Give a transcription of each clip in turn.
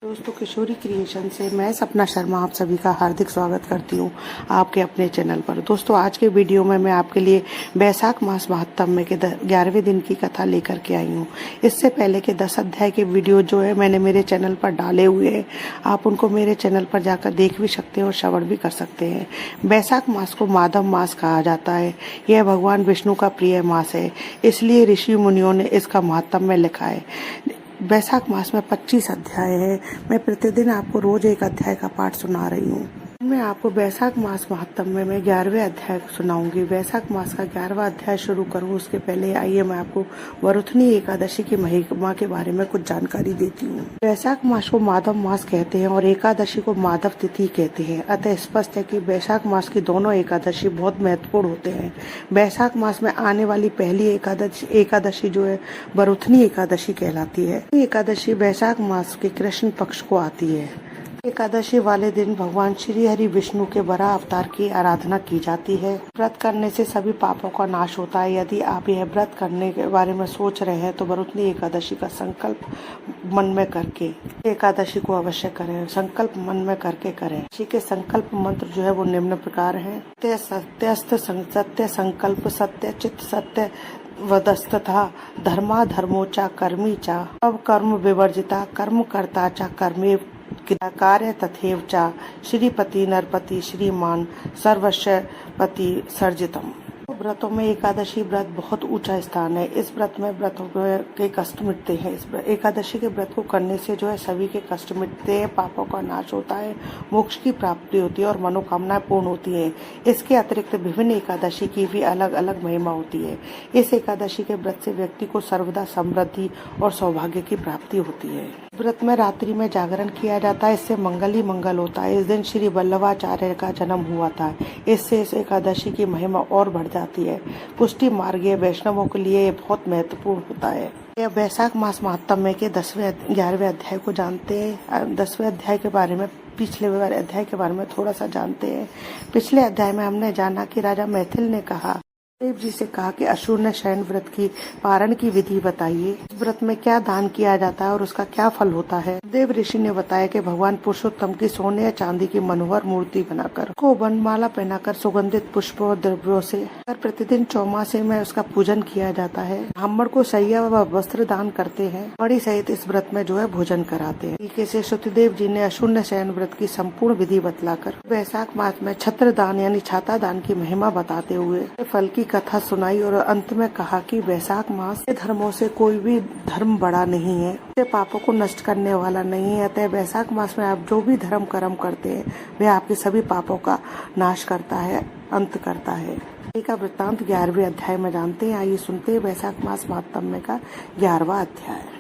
दोस्तों, किशोरी क्रिएशन से मैं सपना शर्मा आप सभी का हार्दिक स्वागत करती हूँ आपके अपने चैनल पर। दोस्तों, आज के वीडियो में मैं आपके लिए बैसाख मास महात्म्य के 11वें दिन की कथा लेकर के आई हूँ। इससे पहले के 10 अध्याय के वीडियो जो है मैंने मेरे चैनल पर डाले हुए हैं, आप उनको मेरे चैनल पर जाकर देख भी सकते हैं और श्रवण भी कर सकते हैं। बैसाख मास को माधव मास कहा जाता है। यह भगवान विष्णु का प्रिय मास है, इसलिए ऋषि मुनियों ने इसका महात्म्य लिखा है। बैसाख मास में 25 अध्याय है। मैं प्रतिदिन आपको रोज एक अध्याय का पाठ सुना रही हूँ। मैं आपको बैसाख मास महात्म्य में 11वें अध्याय सुनाऊंगी। बैसाख मास का 11वां अध्याय शुरू करूँ उसके पहले आइए मैं आपको वरुथनी एकादशी की महिमा के बारे में कुछ जानकारी देती हूँ। बैसाख मास को माधव मास कहते हैं और एकादशी को माधव तिथि कहते हैं। अतः स्पष्ट है कि बैसाख मास की दोनों एकादशी बहुत महत्वपूर्ण होते हैं। बैसाख मास में आने वाली पहली एकादशी जो है वरुथनी एकादशी कहलाती है। एकादशी बैसाख मास के कृष्ण पक्ष को आती है। एकादशी वाले दिन भगवान श्री हरि विष्णु के बड़ा अवतार की आराधना की जाती है। व्रत करने से सभी पापों का नाश होता है। यदि आप यह व्रत करने के बारे में सोच रहे हैं तो वरुथनी एकादशी का संकल्प मन में करके एकादशी को अवश्य करें। संकल्प मन में करके करें। इसी के संकल्प मंत्र जो है वो निम्न प्रकार है। सत्य संकल्प सत्य चित्त सत्य वदस्तथा धर्मा धर्मोचा कर्मी चा अब कर्म विवर्जिता कर्म कर्ता चा कर्मे कार्य तथैव चा श्रीपति नरपति श्रीमान सर्वस्वपति सर्जितम। व्रतों में एकादशी व्रत बहुत ऊंचा स्थान है। इस व्रत में व्रतों के कष्ट मिटते हैं। इस एकादशी के व्रत को करने से जो है सभी के कष्ट मिटते हैं, पापों का नाश होता है, मोक्ष की प्राप्ति होती है और मनोकामनाएं पूर्ण होती है। इसके अतिरिक्त विभिन्न एकादशी की भी अलग अलग महिमा होती है। इस एकादशी के व्रत से व्यक्ति को सर्वदा समृद्धि और सौभाग्य की प्राप्ति होती है। व्रत में रात्रि में जागरण किया जाता है, इससे मंगल ही मंगल होता है। इस दिन श्री वल्लभाचार्य का जन्म हुआ था। इससे इस एकादशी की महिमा और बढ़ जाती है। पुष्टि मार्गीय वैष्णवों के लिए बहुत महत्वपूर्ण होता है। यह बैसाख मास महात्म्य के 11वें अध्याय को जानते हैं। 10वें अध्याय के बारे में पिछले अध्याय के बारे में थोड़ा सा जानते हैं। पिछले अध्याय में हमने जाना कि राजा मैथिल ने कहा देव जी से कहा कि असुर ने शयन व्रत की पारण की विधि बताइए। इस व्रत में क्या दान किया जाता है और उसका क्या फल होता है। देव ऋषि ने बताया कि भगवान पुरुषोत्तम की सोने या चांदी की मनोहर मूर्ति बनाकर को वनमाला पहनाकर सुगंधित पुष्पों और द्रव्यों से प्रतिदिन चौमासे में उसका पूजन किया जाता है। ब्राह्मण को सैया व वस्त्र दान करते हैं। मणि सहित इस व्रत में जो है भोजन कराते हैं। तरीके से श्रुतिदेव जी ने असुर शयन व्रत की संपूर्ण विधि बतलाकर बैसाख मास में छत्र दान यानी छाता दान की महिमा बताते हुए फल की कथा सुनाई और अंत में कहा कि बैसाख मास के धर्मों से कोई भी धर्म बड़ा नहीं है, पापों को नष्ट करने वाला नहीं है। अतः बैसाख मास में आप जो भी धर्म कर्म करते हैं वह आपके सभी पापों का नाश करता है, अंत करता है। का वृत्तांत 11वें अध्याय में जानते हैं। आइए सुनते हैं बैसाख मास महात्म्य का 11वां अध्याय।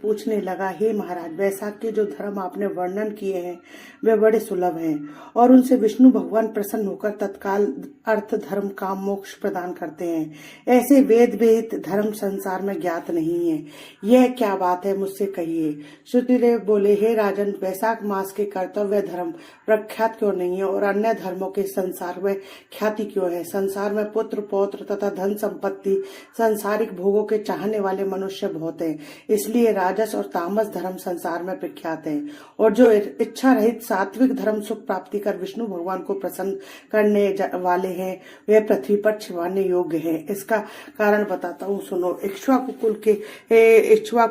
पूछने लगा, हे महाराज, बैसाख के जो धर्म आपने वर्णन किए हैं वे बड़े सुलभ हैं और उनसे विष्णु भगवान प्रसन्न होकर तत्काल अर्थ धर्म काम मोक्ष प्रदान करते हैं। ऐसे वेद वेद धर्म संसार में ज्ञात नहीं है। यह क्या बात है, मुझसे कहिए। श्रुतिदेव बोले, हे राजन, बैसाख मास के कर्तव्य धर्म प्रख्यात क्यों नहीं है और अन्य धर्मों के संसार में ख्याति क्यों है। संसार में पुत्र पौत्र तथा धन संपत्ति सांसारिक भोगों के चाहने वाले मनुष्य बहुत हैं, इसलिए राजस और तामस धर्म संसार में प्रख्यात है। और जो इच्छा रहित सात्विक धर्म सुख प्राप्ति कर विष्णु भगवान को प्रसन्न करने वाले हैं वे पृथ्वी पर छिपाने योग्य हैं। इसका कारण बताता हूँ, सुनो। इक्ष्वाकु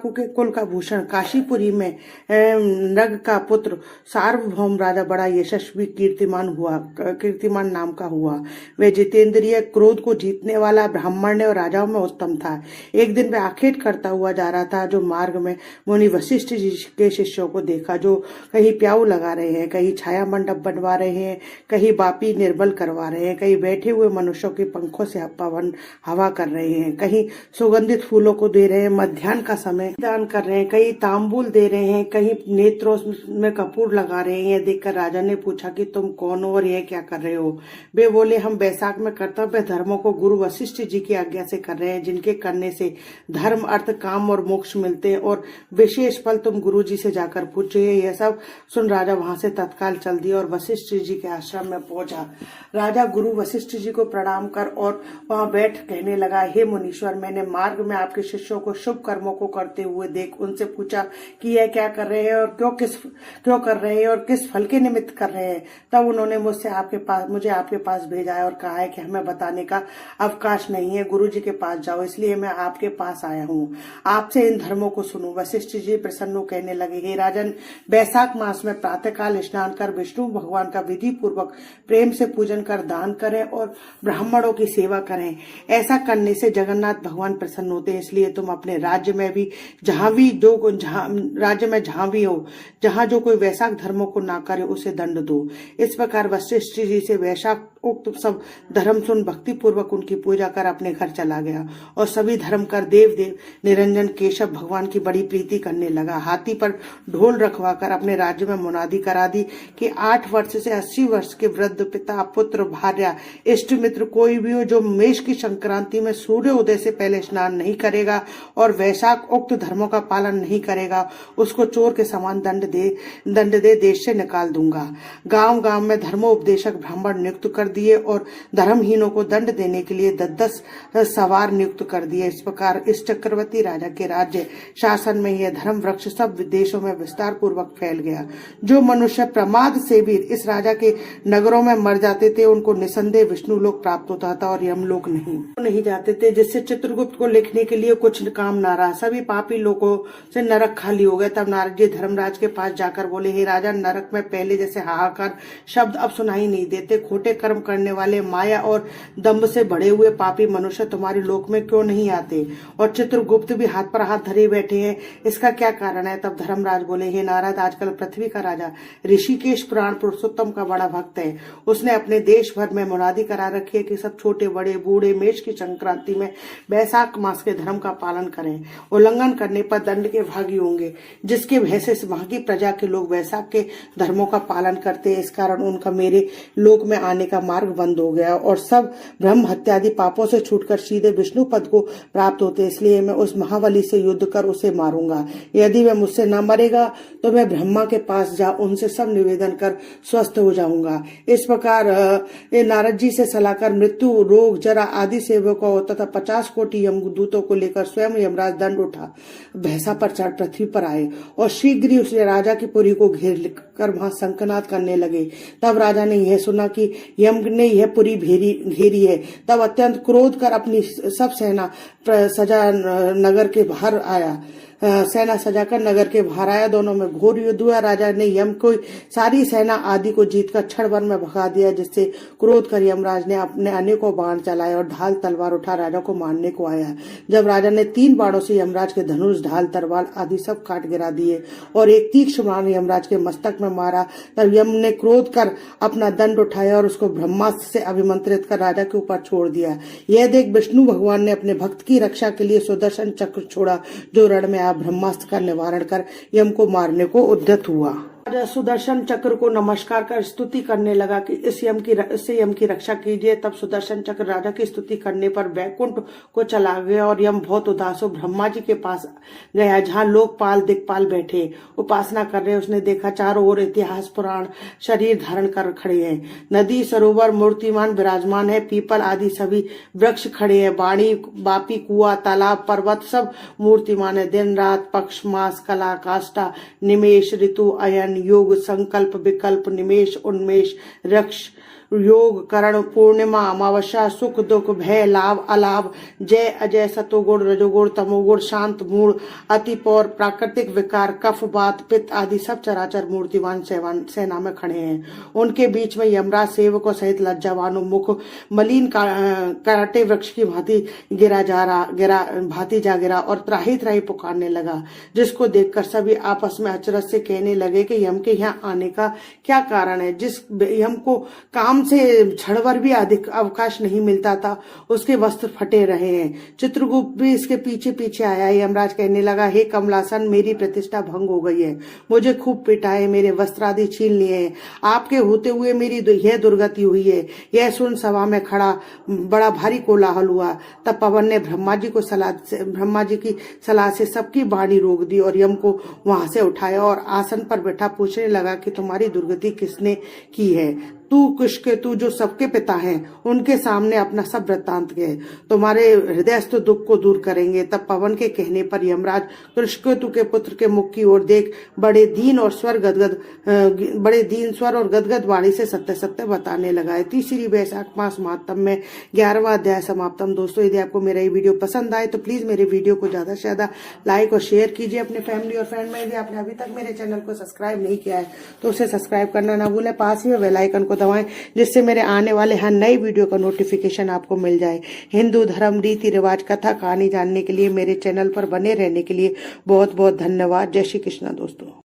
के कुल का भूषण काशीपुरी में नग का पुत्र सार्वभौम राजा बड़ा यशस्वी कीर्तिमान नाम का हुआ। वे जितेंद्रिय क्रोध को जीतने वाला ब्राह्मण और राजाओं में उत्तम था। एक दिन वे आखेट करता हुआ जा रहा था। जो मार्ग में मुनि वशिष्ठ जी के शिष्यों को देखा, जो कहीं प्याऊ लगा रहे हैं, कहीं छाया मंडप बनवा रहे हैं, कहीं बापी निर्बल करवा रहे हैं, कहीं बैठे हुए मनुष्यों के पंखों से पवन हवा कर रहे हैं, कहीं सुगंधित फूलों को दे रहे हैं, मध्याह्न का समय दान कर रहे हैं, कहीं तांबूल दे रहे हैं, कहीं नेत्रों में कपूर लगा रहे हैं। यह देखकर राजा ने पूछा कि तुम कौन हो और यह क्या कर रहे हो। वे बोले, हम बैसाख में कर्तव्य धर्मों को गुरु वशिष्ठ जी की आज्ञा से कर रहे हैं, जिनके करने से धर्म अर्थ काम और मोक्ष मिलते हैं और और विशेष फल तुम गुरुजी से जाकर पूछिए। यह सब सुन राजा वहां से तत्काल चल दिया और वशिष्ठ जी के आश्रम में पहुंचा। राजा गुरु वशिष्ठ जी को प्रणाम कर और वहां बैठ कहने लगा, हे मुनीश्वर, मैंने मार्ग में आपके शिष्यों को शुभ कर्मों को करते हुए देख उनसे पूछा कि यह क्या कर रहे हैं और क्यों कर रहे हैं और किस फल के निमित्त कर रहे हैं। तब उन्होंने मुझे आपके पास भेजा है और कहा है कि हमें बताने का अवकाश नहीं है, गुरु जी के पास जाओ, इसलिए मैं आपके पास आया हूँ, आपसे इन धर्मों को सुनूं। वशिष्ठ जी प्रसन्न कहने लगे, हे राजन, वैशाख मास में प्रातःकाल स्नान कर विष्णु भगवान का विधि पूर्वक प्रेम से पूजन कर दान करें और ब्राह्मणों की सेवा करें। ऐसा करने से जगन्नाथ भगवान प्रसन्न होते हैं, इसलिए तुम अपने राज्य में भी जहां भी हो, जहां जो कोई वैशाख धर्मों को ना करे उसे दंड दो। इस प्रकार वशिष्ठ जी से वैशाख उक्त सब धर्म सुन भक्ति पूर्वक उनकी पूजा कर अपने घर चला गया और सभी धर्म कर देव निरंजन केशव भगवान की बड़ी प्रीति करने लगा। हाथी पर ढोल रखवाकर अपने राज्य में मुनादी करा दी कि 8 वर्ष से 80 वर्ष के वृद्ध पिता, पुत्र, भार्या, इष्ट मित्र कोई भी हो जो मेष की संक्रांति में सूर्य उदय से पहले स्नान नहीं करेगा और वैशाख उक्त धर्मों का पालन नहीं करेगा, उसको चोर के समान दंड दे देश से निकाल दूंगा। गांव गांव में धर्मोपदेशक ब्राह्मण नियुक्त कर दिए और धर्महीनों को दंड देने के लिए 10 सवार नियुक्त कर दिए। इस प्रकार इस चक्रवर्ती राजा के राज्य शासन में यह धर्म वृक्ष सब विदेशों में विस्तार पूर्वक फैल गया। जो मनुष्य प्रमाद से भी इस राजा के नगरों में मर जाते थे उनको निसंदेह विष्णु लोक प्राप्त होता था और यमलोक नहीं जाते थे, जिससे चित्रगुप्त को लिखने के लिए कुछ काम न रहा। सभी पापी लोगों से नरक खाली हो गया। तब नारद जी धर्मराज के पास जाकर बोले, हे राजा, नरक में पहले जैसे हाहाकार शब्द अब सुनाई नहीं देते। खोटे कर्म करने वाले, माया और दंभ से बढ़े हुए पापी मनुष्य तुम्हारे लोक में क्यों नहीं आते और चित्रगुप्त भी हाथ पर हाथ धरे बैठे हैं, इसका क्या कारण है? तब धर्मराज बोले, हे नारद, आजकल पृथ्वी का राजा ऋषिकेश पुराण पुरुषोत्तम का बड़ा भक्त है। उसने अपने देश भर में मुनादी करा रखी है कि सब छोटे बड़े बूढ़े मेष की संक्रांति में वैशाख मास के धर्म का पालन करें। उल्लंघन करने पर दंड के भागी होंगे। जिसके भय से वहां की प्रजा के लोग वैशाख के धर्मों का पालन करते हैं, इस कारण उनका मेरे लोक में आने का मार्ग बंद हो गया और सब ब्रह्म हत्यादि पापों से छूटकर सीधे विष्णु पद को प्राप्त होते। इसलिए मैं उस महाबली से युद्ध कर उसे मारूंगा। यदि वह मुझसे न मरेगा तो मैं ब्रह्मा के पास जा उनसे सब निवेदन कर स्वस्थ हो जाऊंगा। इस प्रकार नारद जी से सलाह कर मृत्यु, रोग, जरा आदि सेवकों तथा 50 कोटि यमदूतों को लेकर स्वयं यमराज दंड उठा भैंसा पर चढ़ पृथ्वी पर आए और शीघ्र ही उसने राजा की पुरी को घेर कर वहां शंखनाद करने लगे। तब राजा ने यह सुना कि यम ने यह पुरी घेरी है। तब अत्यंत क्रोध कर अपनी सब सेना सजा नगर के बाहर आया। सेना सजाकर नगर के बाहर आया। दोनों में घोर युद्ध हुआ। राजा ने यम को सारी सेना आदि को जीतकर क्षण भर में भगा दिया, जिससे क्रोध कर यमराज ने अपने अनेकों बाण चलाए और ढाल तलवार उठा राजा को मारने को आया। जब राजा ने 3 बाणों से यमराज के धनुष, ढाल, तलवार आदि सब काट गिरा दिए और एक तीक्ष्ण बाण यमराज के मस्तक में मारा, तब यम ने क्रोध कर अपना दंड उठाया और उसको ब्रह्मास्त्र से अभिमंत्रित कर राजा के ऊपर छोड़ दिया। यह देख विष्णु भगवान ने अपने भक्त की रक्षा के लिए सुदर्शन चक्र छोड़ा, जो रण में ब्रह्मास्त्र का निवारण कर यम को मारने को उद्यत हुआ। राजा सुदर्शन चक्र को नमस्कार कर स्तुति करने लगा कि इससे यम की रक्षा कीजिए। तब सुदर्शन चक्र राजा की स्तुति करने पर वैकुंठ को चला गया और यम बहुत उदास हो ब्रह्मा जी के पास गया, जहाँ लोकपाल दिक्पाल बैठे उपासना कर रहे। उसने देखा चारों ओर इतिहास पुराण शरीर धारण कर खड़े हैं। नदी सरोवर मूर्तिमान विराजमान है। पीपल आदि सभी वृक्ष खड़े हैं। बाणी, बापी, कुआ, तालाब, पर्वत सब मूर्तिमान है। दिन रात, पक्ष, मास, कला, काष्ठा, निमेष, ऋतु, अयन, योग, संकल्प, विकल्प, निमेष, उन्मेष, रक्ष, योग, करण, पूर्णिमा, अमावस्या, सुख दुख, भय, लाभ, अलाभ, जय अजय, सतोगुण, रजोगुण, तमोगुण, शांत, मूढ़, अति पौर, प्राकृतिक विकार, कफ, बात, पित्त आदि सब चराचर मूर्तिवान सेना में खड़े हैं। उनके बीच में यमराज सेवकों सहित लज्जावान मुख मलिन कराटे वृक्ष की भांति जा गिरा और त्राही त्राही पुकारने लगा, जिसको देखकर सभी आपस में अचरज से कहने लगे कि यम के यहाँ आने का क्या कारण है। जिस यम को काम से क्षण भर भी अधिक अवकाश नहीं मिलता था, उसके वस्त्र फटे रहे हैं। चित्रगुप्त भी इसके पीछे पीछे आया। यमराज कहने लगा, हे कमलासन, मेरी प्रतिष्ठा भंग हो गई है, मुझे खूब पिटाए, मेरे वस्त्र आदि छीन लिए हैं, आपके होते हुए मेरी यह दुर्गति हुई है। यह सुन सभा में खड़ा बड़ा भारी कोलाहल हुआ। तब पवन ने ब्रह्मा जी की सलाह से सबकी वाणी रोक दी और यम को वहां से उठाया और आसन पर बैठा पूछने लगा कि तुम्हारी दुर्गति किसने की है? तू जो सबके पिता हैं, उनके सामने अपना सब वृत्तांत कहे, तुम्हारे हृदयस्थ दुख को दूर करेंगे। तब पवन के कहने पर यमराज कृष्केतु के पुत्र के मुख की ओर देख बड़े दीन स्वर और गदगद वाणी से सत्य सत्य बताने लगा। तीसरी वैशाख मास महात्म में 11वां अध्याय समाप्तम। दोस्तों, यदि आपको मेरा ये वीडियो पसंद आए तो प्लीज मेरे वीडियो को ज्यादा से ज्यादा लाइक और शेयर कीजिए अपने फैमिली और फ्रेंड में। यदि आपने अभी तक मेरे चैनल को सब्सक्राइब नहीं किया है तो उसे सब्सक्राइब करना ना भूलें, पास ही में बेल आइकन को दबाएं, जिससे मेरे आने वाले हर नई वीडियो का नोटिफिकेशन आपको मिल जाए। हिंदू धर्म, रीति रिवाज, कथा कहानी जानने के लिए मेरे चैनल पर बने रहने के लिए बहुत बहुत धन्यवाद। जय श्री कृष्णा दोस्तों।